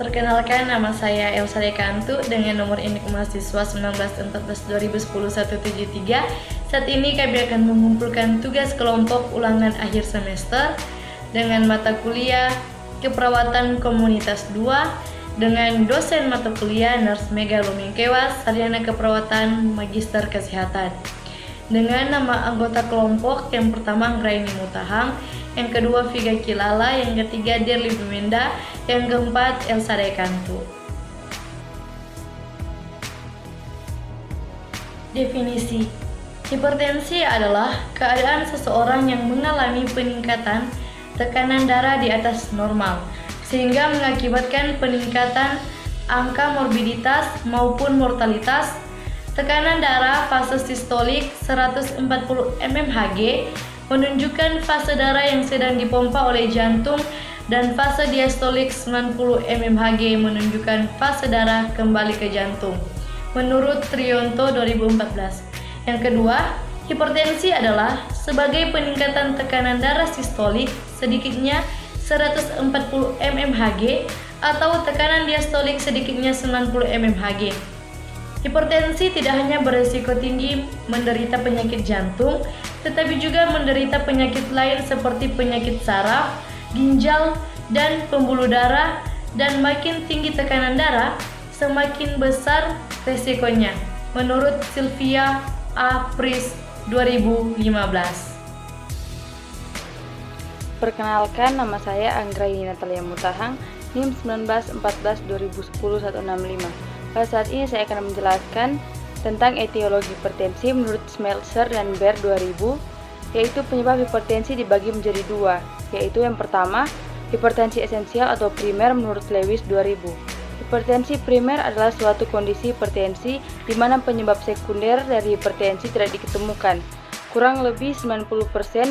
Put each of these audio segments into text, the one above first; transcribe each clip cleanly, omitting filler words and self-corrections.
Perkenalkan, nama saya Elsa Dekantu dengan nomor induk mahasiswa 1914-2010-173. Saat ini kami akan mengumpulkan tugas kelompok ulangan akhir semester dengan mata kuliah Keperawatan Komunitas 2 dengan dosen mata kuliah Nurse Mega Lumingkewas, sarjana keperawatan Magister Kesehatan. Dengan nama anggota kelompok yang pertama Ngeraini Mutahang, yang kedua Viga Kilala, yang ketiga Dirli Bimenda, yang keempat Elsa Dekantu. Definisi: hipertensi adalah keadaan seseorang yang mengalami peningkatan tekanan darah di atas normal, sehingga mengakibatkan peningkatan angka morbiditas maupun mortalitas. Tekanan darah fase sistolik 140 mmHg menunjukkan fase darah yang sedang dipompa oleh jantung, dan fase diastolik 90 mmHg menunjukkan fase darah kembali ke jantung, menurut Trianto 2014. Yang kedua, hipertensi adalah sebagai peningkatan tekanan darah sistolik sedikitnya 140 mmHg atau tekanan diastolik sedikitnya 90 mmHg. Hipertensi tidak hanya beresiko tinggi menderita penyakit jantung, tetapi juga menderita penyakit lain seperti penyakit saraf, ginjal, dan pembuluh darah, dan makin tinggi tekanan darah, semakin besar resikonya, menurut Sylvia A. Pris 2015. Perkenalkan, nama saya Anggraini Natalia Mutahang, NIM 1914-2010-165. Pada saat ini saya akan menjelaskan tentang etiologi hipertensi menurut Schmelzer dan Baer 2000, yaitu penyebab hipertensi dibagi menjadi dua, yaitu yang pertama, hipertensi esensial atau primer menurut Lewis 2000. Hipertensi primer adalah suatu kondisi hipertensi di mana penyebab sekunder dari hipertensi tidak diketemukan. Kurang lebih 90%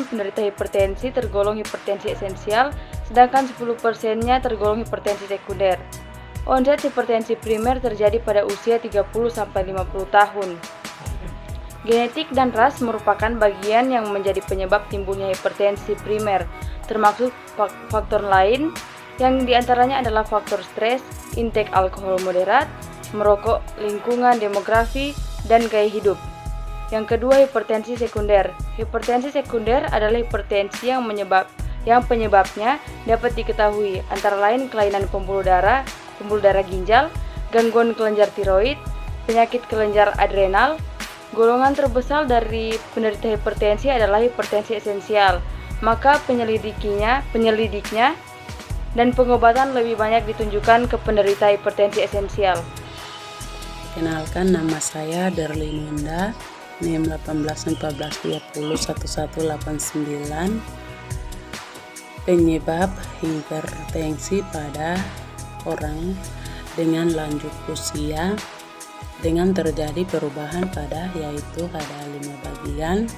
penderita hipertensi tergolong hipertensi esensial, sedangkan 10%-nya tergolong hipertensi sekunder. Onset hipertensi primer terjadi pada usia 30-50 tahun. Genetik dan ras merupakan bagian yang menjadi penyebab timbulnya hipertensi primer, termasuk faktor lain yang diantaranya adalah faktor stres, intake alkohol moderat, merokok, lingkungan, demografi, dan gaya hidup. Yang kedua, hipertensi sekunder. Hipertensi sekunder adalah hipertensi yang penyebabnya dapat diketahui, antara lain kelainan pembuluh darah ginjal, gangguan kelenjar tiroid, penyakit kelenjar adrenal. Golongan terbesar dari penderita hipertensi adalah hipertensi esensial, maka penyelidiknya dan pengobatan lebih banyak ditunjukkan ke penderita hipertensi esensial. Kenalkan, nama saya Dirli Bimenda, NIM 1814201189. Penyebab hipertensi pada orang dengan lanjut usia dengan terjadi perubahan pada, yaitu ada 5 bagian.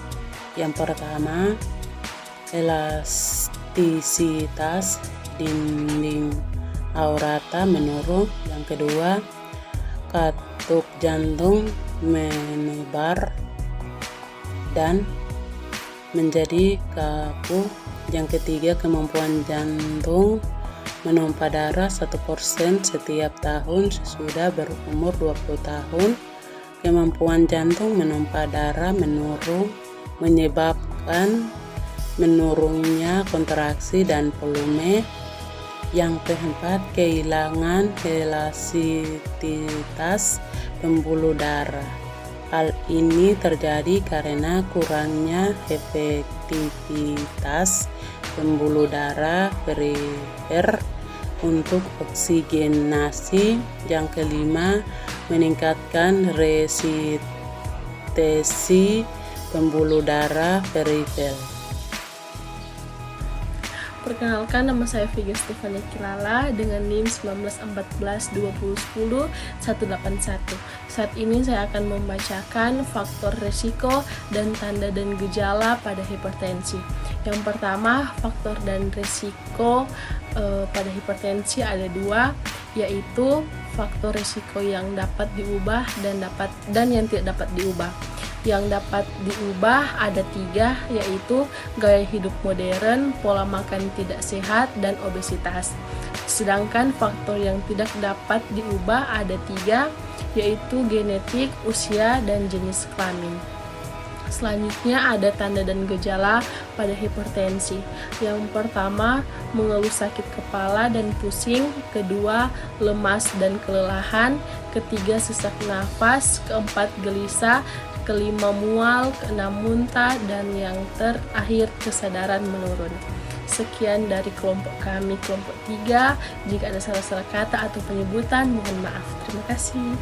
Yang pertama, elastisitas dinding aorta menurun. Yang kedua, katup jantung menebar dan menjadi kaku. Yang ketiga, kemampuan jantung menompa darah 1% setiap tahun sesudah berumur 20 tahun. Kemampuan jantung menompa darah menurun, menyebabkan menurunnya kontraksi dan volume. Yang keempat, kehilangan elastisitas pembuluh darah. Hal ini terjadi karena kurangnya efektivitas pembuluh darah perifer untuk oksigenasi. Yang kelima, meningkatkan resistensi pembuluh darah perifer. Perkenalkan, nama saya Viga Stefania Kilala dengan NIM 1914-2010-181. Saat ini saya akan membacakan faktor resiko dan tanda dan gejala pada hipertensi. Yang pertama, faktor dan resiko pada hipertensi ada dua, yaitu faktor resiko yang dapat diubah dan yang tidak dapat diubah. Yang dapat diubah ada 3, yaitu gaya hidup modern, pola makan tidak sehat, dan obesitas. Sedangkan faktor yang tidak dapat diubah ada 3, yaitu genetik, usia, dan jenis kelamin. Selanjutnya ada tanda dan gejala pada hipertensi. Yang pertama, mengeluh sakit kepala dan pusing. Kedua, lemas dan kelelahan. Ketiga, sesak nafas. Keempat, gelisah. Kelima, mual. Keenam, muntah. Dan yang terakhir, kesadaran menurun. Sekian dari kelompok kami, kelompok 3. Jika ada salah-salah kata atau penyebutan, mohon maaf. Terima kasih.